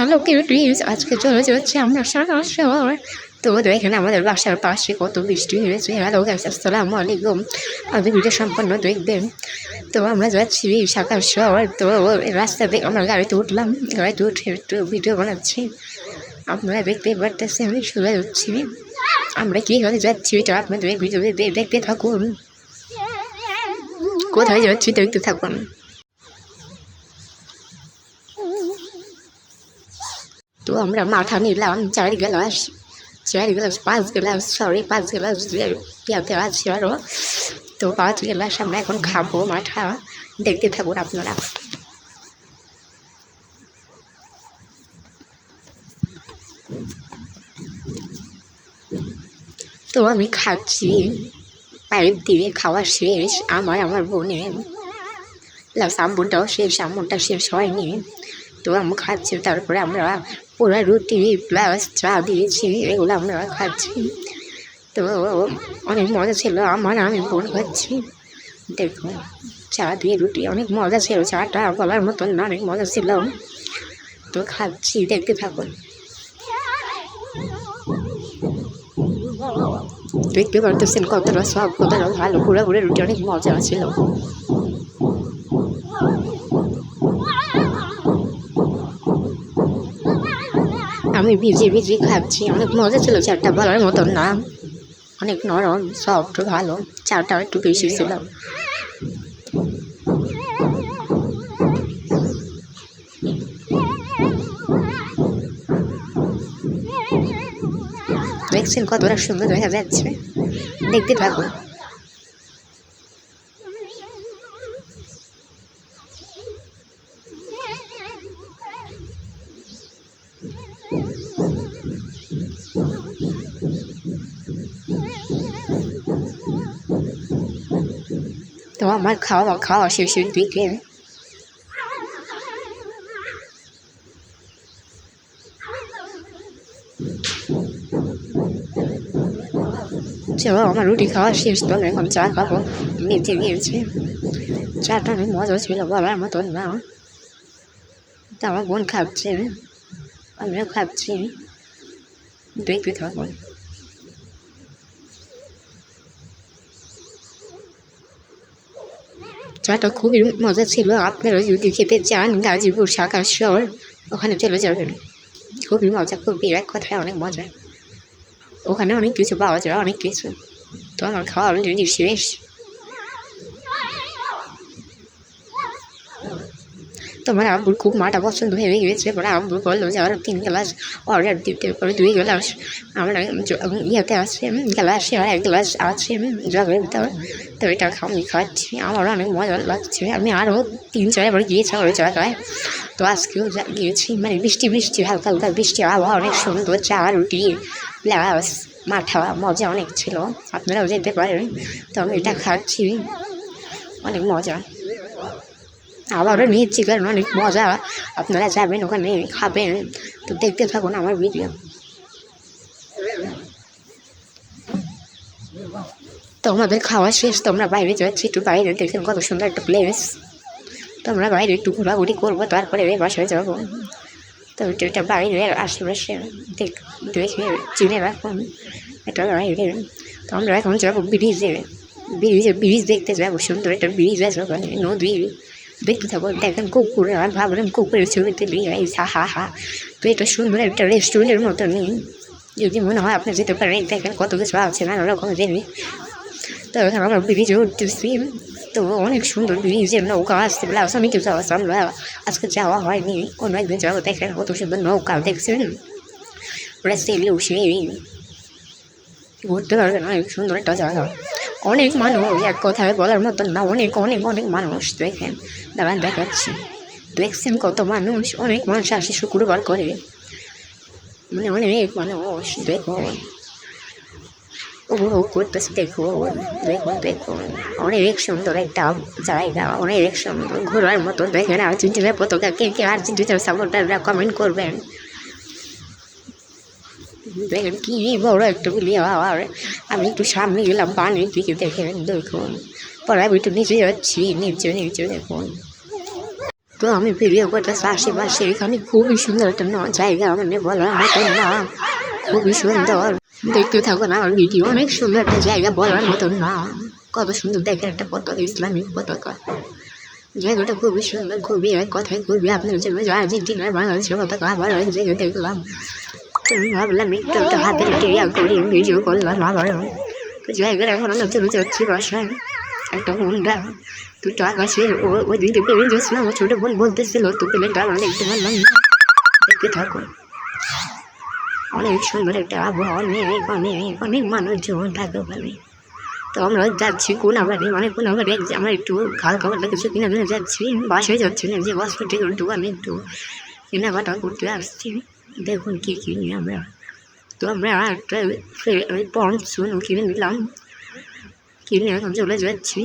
Hello cuties, আজকে চলে যাচ্ছি আমরা সকাল সকাল। তো এখানে আমাদের বাসার পাশে কত বৃষ্টি হয়েছে। হ্যালো গাইস, আসসালামু আলাইকুম। আপনি ভিডিও সম্পন্ন দেখবেন। তো আমরা যাচ্ছি সকাল সকাল। তো রাস্তা থেকে আমরা গাড়িতে উঠলাম, গাড়িতে উঠে একটু ভিডিও বানাচ্ছি। আপনারা দেখতে পারতেছি আমি শুয়ে যাচ্ছি। আমরা কীভাবে যাচ্ছি এটা আপনাদের ভিডিও দেখতে থাকুন। কোথায় যাচ্ছি দেখতে থাকুন। তো আমরা মাথা নিলাম 4 গ্লাস, 5 গ্লাস, সরি 5 গ্লাস পেঁয়াতে আছে আরও। তো 5 গ্লাস আমরা এখন খাবো মাথা, দেখতে থাকুন আপনারা। তো আমি খাচ্ছি, পাইপ দিয়ে খাওয়া শেষ আমার বোনের, প্লাস আম্মুটাও শেষ, আম্মুটা শেষ হয়নি। তো আমরা খাচ্ছি, তারপরে আমরা পুরো রুটি প্লাস চা দিয়েছি, এগুলো আমরা খাচ্ছি। তো অনেক মজা ছিল, আমি বোন খাচ্ছি। দেখুন চা দিয়ে রুটি অনেক মজা ছিল, চাটা বলার মতন না, অনেক মজা ছিল। তো খাচ্ছি, দেখতে থাকুন। দেখতে পারতেছেন কতটা সব, কতটা ভালো, পুরোপুরি রুটি অনেক মজা ছিল। আমি ভিজে খাচ্ছি, অনেক মজা ছিল, চাটা বলার মতন না, অনেক নরম সফট, ভালো। চাটা একটু বেশি ছিল। দেখছেন কতটা সুন্দর দেখা যাচ্ছে, দেখতে থাকুন। তো আমার খাওয়া শেষের দিকে আমার রুটি খাওয়া শেষ। তো এখন চা খাবো, নিচে গিয়েছি। চাটা অনেক মজা ছিল, বলার মতন না। তো আমার বোন খাচ্ছে, আমিও খাচ্ছি, দেখতে থাকুন। চাটা খুবই মজা ছিল। আপনারা যদি খেতে চান গাজীপুর শাখা শহর, ওখানে চলে যাবেন। খুবই মজা, খুবই এক কথায় অনেক মজা। ওখানে অনেক কিছু পাওয়া যায়, অনেক কিছু। তো আমার খাওয়া অলরেডি শেষ। তোমার আব্বুর খুব মাটা পছন্দ হয়ে গেছে, পরে আব্বু বললো যে আরও 3 গ্লাস অর্ডার দিতে, পরে 2 গ্লাস আমরা ইয়েতে আছে, গ্লাসে 1 গ্লাস আছে জগের ভিতর। তো এটা আমি খাচ্ছি, আমারও অনেক মজা লাগছে। আমি আরও 3-4 বার গিয়েছি ওই জায়গায়। তো আজকেও গিয়েছি, মানে বৃষ্টি হালকা হালকা বৃষ্টি, আবহাওয়া অনেক সুন্দর, চা রুটি প্লাস মাঠা, মজা অনেক ছিল। আপনারাও যেতে পারেন। তো আমি এটা খাচ্ছি, অনেক মজা। আবারও নিচ্ছি কারণ অনেক মজা। আপনারা যাবেন ওখানে, খাবেন। তো দেখতে থাকুন আমার ভিডিও। তো আমাদের খাওয়া শেষ, তো আমরা বাইরে যাচ্ছি, একটু বাইরে দেখেন কত সুন্দর একটা প্লেস। তো আমরা বাইরে একটু ঘোরাঘুরি করবো, তারপরে বাসায় যাবো। তো এটা বাইরে আশেপাশে দেখে চিনে রাখুন, এটা বাইরে। তো আমরা এখন যাবো ব্রিজ দেখতে যাবো। সুন্দর একটা ব্রিজ আছে ওখানে, নদী। দেখতে থাকবো, দেখেন কুকুর, আর ভাবলাম কুকুরের ছবিতে হা। তো এটা সুন্দর একটা রেস্টুরেন্টের মতো নেই, যদি মনে হয় আপনি যেতে পারেন। দেখেন কত কিছু আছে, নানা রকম জিনিস। তো এখানে আমরা ব্রিজে উঠতেছি। তো অনেক সুন্দর ব্রিজের নৌকা আসতে বলে আমি কিছু আমরা আজকে যাওয়া হয়নি, অন্য একদিন যাবো। দেখেন কত সুন্দর নৌকা, দেখছেন ওরা সেলে উঠে ঘুরতে পারবেন। অনেক সুন্দর একটা জায়গা, অনেক মানুষ, এক কথায় বলার মতন না, অনেক মানুষ। দেখেন দাঁড়ান দেখাচ্ছি, দেখছেন কত মানুষ, অনেক মানুষ আসে শুক্রবার করে, মানে অনেক মানুষ। দেখুন উপভোগ করতেছে, দেখুন অনেক সুন্দর একটা জায়গা, অনেক সুন্দর ঘোরার মতো। দেখেন আর্জেন্টিনার পতাকা, কে আর্জেন্টিনার সাপোর্টাররা কমেন্ট করবেন। দেখেন কি বড় একটা বিলিয়া, আর আমি একটু সামনে গেলাম পানির দিকে। দেখেন দেখুন, পরে আমি একটু নিচে যাচ্ছি, নিচে দেখুন। তো আমি ভিডিও করতেছি আশেপাশে এখানে খুবই সুন্দর একটা জায়গা মানে বলার মতো না, খুবই সুন্দর। দেখতে থাকুন আমার ভিডিও, অনেক সুন্দর একটা জায়গা বলার মতো না, কত সুন্দর দেখে একটা পতাকা, ইসলামিক পতাকা। জায়গাটা খুবই সুন্দর, খুবই এক কথায় খুবই আপনার জন্য আর্জেন্টিনার বাংলাদেশের পতাকা আবার এক জায়গায় দেখলাম। তুমি ভাবলাম একটু একটা হাতে করি ভিডিও করলাম আবার। তো জায়গাটা এখন নতুন যাচ্ছি বাসায় একটা হুন্ডা দুটো আকাশের ওই দিকে পেয়ে যাচ্ছিলাম, আমার ছোটো বোন বলতেছিল তো পেলেটা আমরা দেখতে পারলাম না। দেখতে থাকো, অনেক সুন্দর একটা আবহাওয়া, অনেক অনেক অনেক মানুষজন থাকে ওখানে। তো আমরা যাচ্ছি কোনাবাড়ি, মানে কোনাবাড়ি আমরা একটু হালকা পাতলা কিছু কিনা কিনে যাচ্ছি, বাসায় যাচ্ছি না যে হসপিটাল দোকানে একটু কেনাকাটা করতে আসছি। দেখুন কী কিনি আমরা। তো আমরা একটা পন্স কিনে নিলাম, কিনে এখন চলে যাচ্ছি।